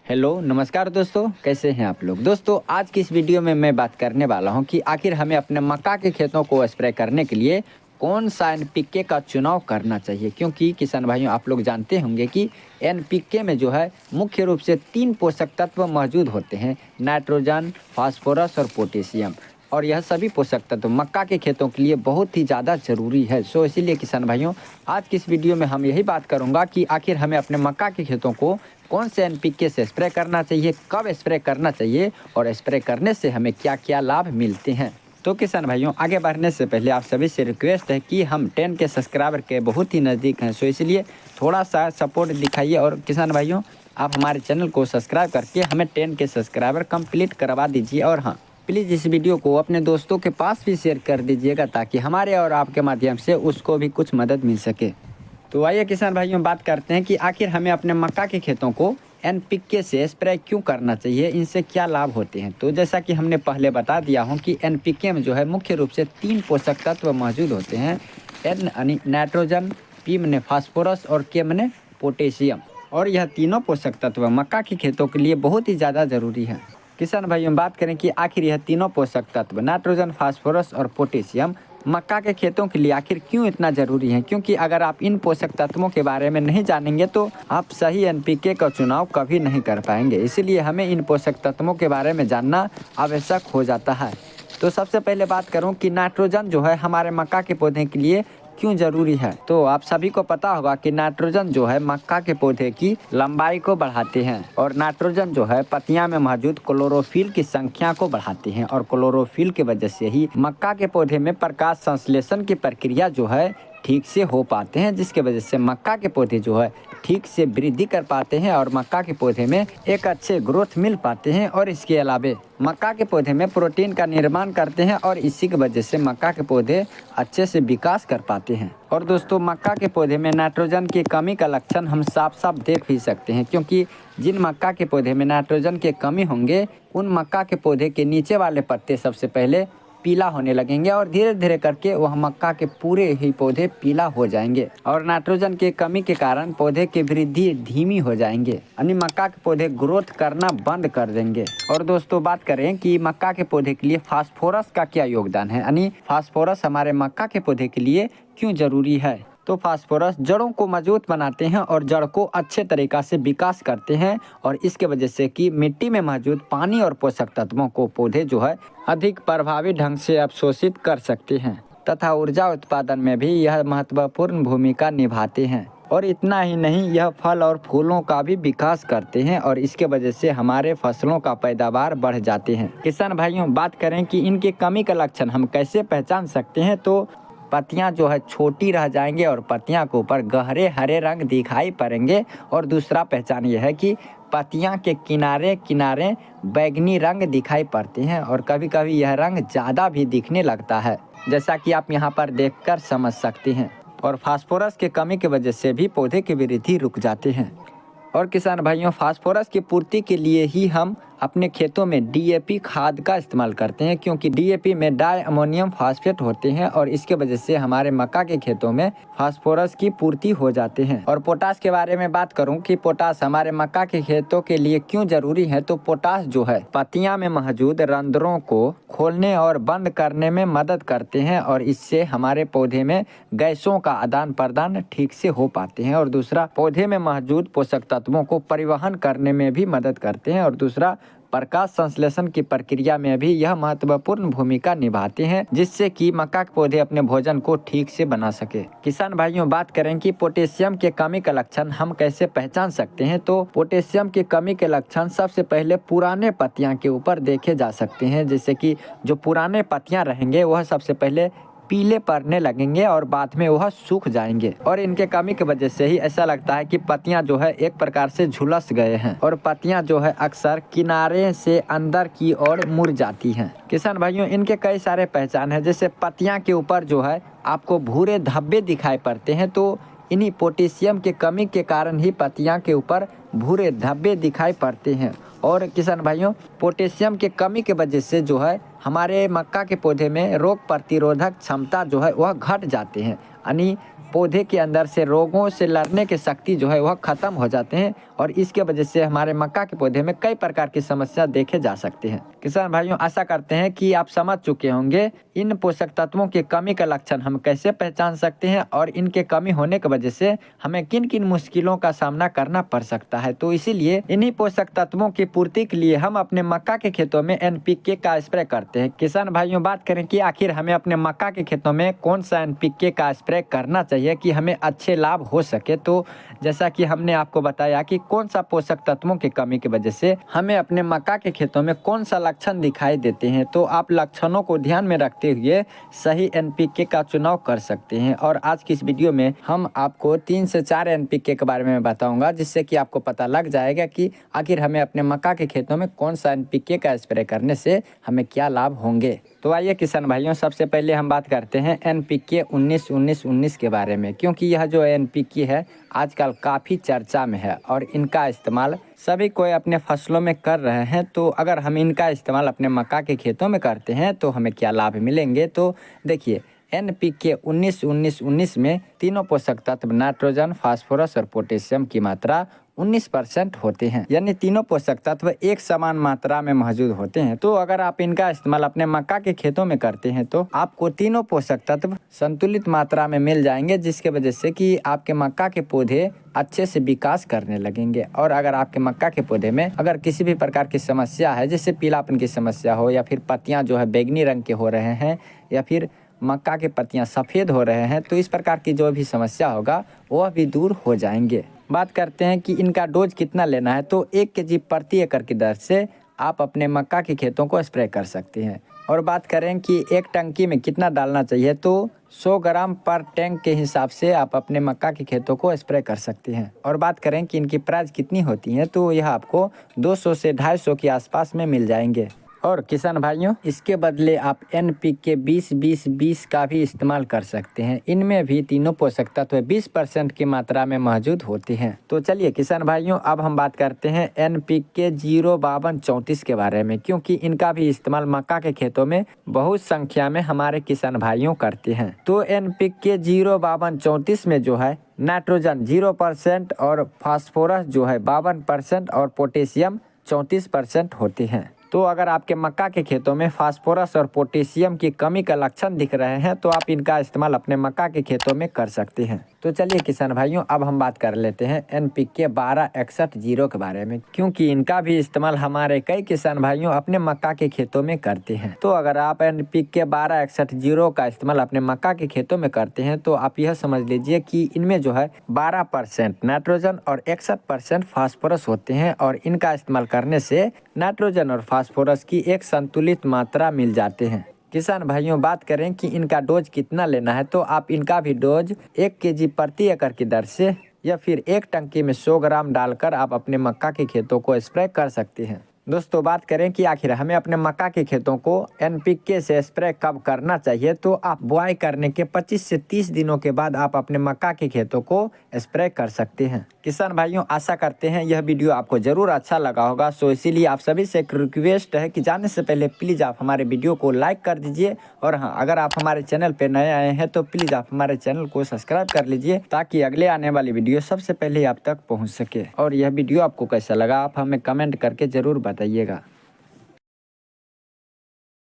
Hello नमस्कार दोस्तों, कैसे हैं आप लोग। दोस्तों आज की इस वीडियो में मैं बात करने वाला हूं कि आखिर हमें अपने मक्का के खेतों को स्प्रे करने के लिए कौन सा एनपीके का चुनाव करना चाहिए। क्योंकि किसान भाइयों आप लोग जानते होंगे कि एनपीके में जो है मुख्य रूप से 3 पोषक तत्व मौजूद होते हैं, नाइट्रोजन, फास्फोरस और पोटेशियम। और यह सभी पोषक तत्व मक्का के खेतों के लिए बहुत ही ज़्यादा ज़रूरी है। सो इसीलिए किसान भाइयों आज की इस वीडियो में हम यही बात करूंगा कि आखिर हमें अपने मक्का के खेतों को कौन से एनपीके से स्प्रे करना चाहिए, कब स्प्रे करना चाहिए और स्प्रे करने से हमें क्या क्या लाभ मिलते हैं। तो किसान भाइयों आगे बढ़ने से पहले आप सभी से रिक्वेस्ट है कि हम 10 के सब्सक्राइबर के बहुत ही नज़दीक हैं। सो इसलिए थोड़ा सा सपोर्ट दिखाइए और किसान भाइयों आप हमारे चैनल को सब्सक्राइब करके हमें 10 के सब्सक्राइबर कंप्लीट करवा दीजिए। और हाँ, प्लीज़ इस वीडियो को अपने दोस्तों के पास भी शेयर कर दीजिएगा ताकि हमारे और आपके माध्यम से उसको भी कुछ मदद मिल सके। तो आइए किसान भाइयों बात करते हैं कि आखिर हमें अपने मक्का के खेतों को एनपीके से स्प्रे क्यों करना चाहिए, इनसे क्या लाभ होते हैं। तो जैसा कि हमने पहले बता दिया हूं कि एनपीके में जो है मुख्य रूप से 3 पोषक तत्व मौजूद होते हैं, एन यानी नाइट्रोजन, पी माने फास्फोरस और के माने पोटेशियम। और यह तीनों पोषक तत्व मक्का के खेतों के लिए बहुत ही ज़्यादा ज़रूरी है। किसान भाइयों बात करें कि आखिर यह तीनों पोषक तत्व नाइट्रोजन, फास्फोरस और पोटेशियम मक्का के खेतों के लिए आखिर क्यों इतना ज़रूरी है। क्योंकि अगर आप इन पोषक तत्वों के बारे में नहीं जानेंगे तो आप सही एनपीके का चुनाव कभी नहीं कर पाएंगे। इसीलिए हमें इन पोषक तत्वों के बारे में जानना आवश्यक हो जाता है। तो सबसे पहले बात करूं कि नाइट्रोजन जो है हमारे मक्का के पौधे के लिए क्यों ज़रूरी है। तो आप सभी को पता होगा कि नाइट्रोजन जो है मक्का के पौधे की लंबाई को बढ़ाते हैं और नाइट्रोजन जो है पत्तियां में मौजूद क्लोरोफिल की संख्या को बढ़ाते हैं और क्लोरोफिल की वजह से ही मक्का के पौधे में प्रकाश संश्लेषण की प्रक्रिया जो है ठीक से हो पाते हैं, जिसके वजह से मक्का के पौधे जो है ठीक से वृद्धि कर पाते हैं और मक्का के पौधे में एक अच्छे ग्रोथ मिल पाते हैं। और इसके अलावा मक्का के पौधे में प्रोटीन का निर्माण करते हैं और इसी की वजह से मक्का के पौधे अच्छे से विकास कर पाते हैं। और दोस्तों मक्का के पौधे में नाइट्रोजन की कमी का लक्षण हम साफ साफ देख भी सकते हैं, क्योंकि जिन मक्का के पौधे में नाइट्रोजन की कमी होंगे उन मक्का के पौधे के नीचे वाले पत्ते सबसे पहले पीला होने लगेंगे और धीरे धीरे करके वह मक्का के पूरे ही पौधे पीला हो जाएंगे और नाइट्रोजन की कमी के कारण पौधे की वृद्धि धीमी हो जाएंगे, यानी मक्का के पौधे ग्रोथ करना बंद कर देंगे। और दोस्तों बात करें कि मक्का के पौधे के लिए फास्फोरस का क्या योगदान है, यानी फास्फोरस हमारे मक्का के पौधे के लिए क्यों जरूरी है। तो फास्फोरस जड़ों को मजबूत बनाते हैं और जड़ को अच्छे तरीक़ा से विकास करते हैं और इसके वजह से कि मिट्टी में मौजूद पानी और पोषक तत्वों को पौधे जो है अधिक प्रभावी ढंग से अवशोषित कर सकते हैं तथा ऊर्जा उत्पादन में भी यह महत्वपूर्ण भूमिका निभाते हैं। और इतना ही नहीं, यह फल और फूलों का भी विकास करते हैं और इसके वजह से हमारे फसलों का पैदावार बढ़ जाते हैं। किसान भाइयों बात करें कि इनकी कमी का लक्षण हम कैसे पहचान सकते हैं, तो पत्तियां जो है छोटी रह जाएंगे और पत्तियां के ऊपर गहरे हरे रंग दिखाई पड़ेंगे। और दूसरा पहचान यह है कि पत्तियां के किनारे किनारे बैंगनी रंग दिखाई पड़ते हैं और कभी कभी यह रंग ज़्यादा भी दिखने लगता है, जैसा कि आप यहां पर देखकर समझ सकते हैं। और फास्फोरस की कमी की वजह से भी पौधे की वृद्धि रुक जाते हैं। और किसान भाइयों फास्फोरस की पूर्ति के लिए ही हम अपने खेतों में डीएपी खाद का इस्तेमाल करते हैं, क्योंकि डीएपी में डाई अमोनियम फास्फेट होते हैं और इसके वजह से हमारे मक्का के खेतों में फास्फोरस की पूर्ति हो जाते हैं। और पोटास के बारे में बात करूं कि पोटास हमारे मक्का के खेतों के लिए क्यों जरूरी है, तो पोटास जो है पत्तियां में मौजूद रंध्रों को खोलने और बंद करने में मदद करते हैं और इससे हमारे पौधे में गैसों का आदान प्रदान ठीक से हो पाते हैं। और दूसरा पौधे में मौजूद पोषक तत्वों को परिवहन करने में भी मदद करते हैं और दूसरा प्रकाश संश्लेषण की प्रक्रिया में भी यह महत्वपूर्ण भूमिका निभाते हैं, जिससे कि मक्का के पौधे अपने भोजन को ठीक से बना सके। किसान भाइयों बात करें कि पोटेशियम के कमी का लक्षण हम कैसे पहचान सकते हैं, तो पोटेशियम की कमी के लक्षण सबसे पहले पुराने पत्तियां के ऊपर देखे जा सकते हैं, जैसे कि जो पुराने पत्तियां रहेंगे वह सबसे पहले पीले पड़ने लगेंगे और बाद में वह सूख जाएंगे। और इनके कमी की वजह से ही ऐसा लगता है कि पत्तियां जो है एक प्रकार से झुलस गए हैं और पत्तियां जो है अक्सर किनारे से अंदर की ओर मुड़ जाती हैं। किसान भाइयों इनके कई सारे पहचान है, जैसे पत्तियां के ऊपर जो है आपको भूरे धब्बे दिखाई पड़ते हैं, तो इन्हीं पोटेशियम के कमी के कारण ही पत्तियां के ऊपर भूरे धब्बे दिखाई पड़ते हैं। और किसान भाइयों पोटेशियम के कमी के वजह से जो है हमारे मक्का के पौधे में रोग प्रतिरोधक क्षमता जो है वह घट जाते हैं, यानी पौधे के अंदर से रोगों से लड़ने की शक्ति जो है वह ख़त्म हो जाते हैं और इसके वजह से हमारे मक्का के पौधे में कई प्रकार की समस्या देखे जा सकते हैं। किसान भाइयों, आशा करते हैं कि आप समझ चुके होंगे इन पोषक तत्वों की कमी का लक्षण हम कैसे पहचान सकते हैं और इनके कमी होने की वजह से हमें किन किन मुश्किलों का सामना करना पड़ सकता है। तो इसीलिए इन्हीं पोषक तत्वों की पूर्ति के लिए हम अपने मक्का के खेतों में NPK का स्प्रे करते हैं। किसान भाइयों, बात करें कि आखिर हमें अपने मक्का के खेतों में कौन सा NPK का स्प्रे करना चाहिए कि हमें अच्छे लाभ हो सके। तो जैसा कि हमने आपको बताया कि कौन सा पोषक तत्वों की कमी की वजह से हमें अपने मक्का के खेतों में कौन सा लक्षण दिखाई देते हैं, तो आप लक्षणों को ध्यान में रखते हुए सही NPK का चुनाव कर सकते हैं। और आज की इस वीडियो में हम आपको 3 से 4 NPK के बारे में बताऊंगा, जिससे कि आपको पता लग जाएगा कि आखिर हमें अपने मक्का के खेतों में कौन सा NPK का स्प्रे करने से हमें क्या लाभ होंगे। तो आइए किसान भाइयों, सबसे पहले हम बात करते हैं NPK 19-19-19 के बारे में, क्योंकि यह जो NPK है आजकल काफ़ी चर्चा में है और इनका इस्तेमाल सभी कोई अपने फसलों में कर रहे हैं। तो अगर हम इनका इस्तेमाल अपने मक्का के खेतों में करते हैं तो हमें क्या लाभ मिलेंगे। तो देखिए, NPK 19-19-19 में तीनों पोषक तत्व नाइट्रोजन, फास्फोरस और पोटेशियम की मात्रा 19% होते हैं, यानी तीनों पोषक तत्व एक समान मात्रा में मौजूद होते हैं। तो अगर आप इनका इस्तेमाल अपने मक्का के खेतों में करते हैं तो आपको तीनों पोषक तत्व संतुलित मात्रा में मिल जाएंगे, जिसके वजह से कि आपके मक्का के पौधे अच्छे से विकास करने लगेंगे। और अगर आपके मक्का के पौधे में अगर किसी भी प्रकार की समस्या है, जैसे पीलापन की समस्या हो या फिर पत्तियां जो है बैंगनी रंग के हो रहे हैं या फिर मक्का के पत्तियां सफ़ेद हो रहे हैं, तो इस प्रकार की जो भी समस्या होगा वह भी दूर हो जाएंगे। बात करते हैं कि इनका डोज कितना लेना है। तो 1 kg प्रति एकड़ की दर से आप अपने मक्का के खेतों को स्प्रे कर सकते हैं। और बात करें कि एक टंकी में कितना डालना चाहिए, तो 100 ग्राम पर टैंक के हिसाब से आप अपने मक्का के खेतों को स्प्रे कर सकते हैं। और बात करें कि इनकी प्राइस कितनी होती है, तो यह आपको 200 से 250 के आसपास में मिल जाएंगे। और किसान भाइयों, इसके बदले आप NPK 20-20-20 का भी इस्तेमाल कर सकते हैं। इनमें भी तीनों पोषक तत्व 20% की मात्रा में मौजूद होते हैं। तो चलिए किसान भाइयों, अब हम बात करते हैं NPK 0-52-34 के बारे में, क्योंकि इनका भी इस्तेमाल मक्का के खेतों में बहुत संख्या में हमारे किसान भाइयों करते हैं। तो NPK 0-52-34 में जो है नाइट्रोजन 0% और फास्फोरस जो है 52% और पोटेशियम 34% होते हैं। तो अगर आपके मक्का के खेतों में फास्फोरस और पोटेशियम की कमी का लक्षण दिख रहे हैं तो आप इनका इस्तेमाल अपने मक्का के खेतों में कर सकते हैं। तो चलिए किसान भाइयों, अब हम बात कर लेते हैं NPK 12-61-0 के बारे में, क्योंकि इनका भी इस्तेमाल हमारे कई किसान भाइयों अपने मक्का के खेतों में करते हैं। तो अगर आप NPK 12-61-0 का इस्तेमाल अपने मक्का के खेतों में करते हैं तो आप यह समझ लीजिए कि इनमें जो है 12% नाइट्रोजन और 61% फास्फोरस होते हैं और इनका इस्तेमाल करने से नाइट्रोजन और फास्फोरस की एक संतुलित मात्रा मिल जाते हैं। किसान भाइयों, बात करें कि इनका डोज कितना लेना है, तो आप इनका भी डोज 1 kg प्रति एकड़ की दर से या फिर एक टंकी में 100 ग्राम डालकर आप अपने मक्का के खेतों को स्प्रे कर सकते हैं। दोस्तों, बात करें कि आखिर हमें अपने मक्का के खेतों को NPK से स्प्रे कब करना चाहिए, तो आप बुआई करने के 25 से 30 दिनों के बाद आप अपने मक्का के खेतों को स्प्रे कर सकते हैं। किसान भाइयों, आशा करते हैं यह वीडियो आपको ज़रूर अच्छा लगा होगा। सो इसीलिए आप सभी से एक रिक्वेस्ट है कि जाने से पहले प्लीज़ आप हमारे वीडियो को लाइक कर दीजिए। और हाँ, अगर आप हमारे चैनल पर नए आए हैं तो प्लीज़ आप हमारे चैनल को सब्सक्राइब कर लीजिए, ताकि अगले आने वाली वीडियो सबसे पहले आप तक पहुँच सके। और यह वीडियो आपको कैसा लगा आप हमें कमेंट करके ज़रूर बताइएगा।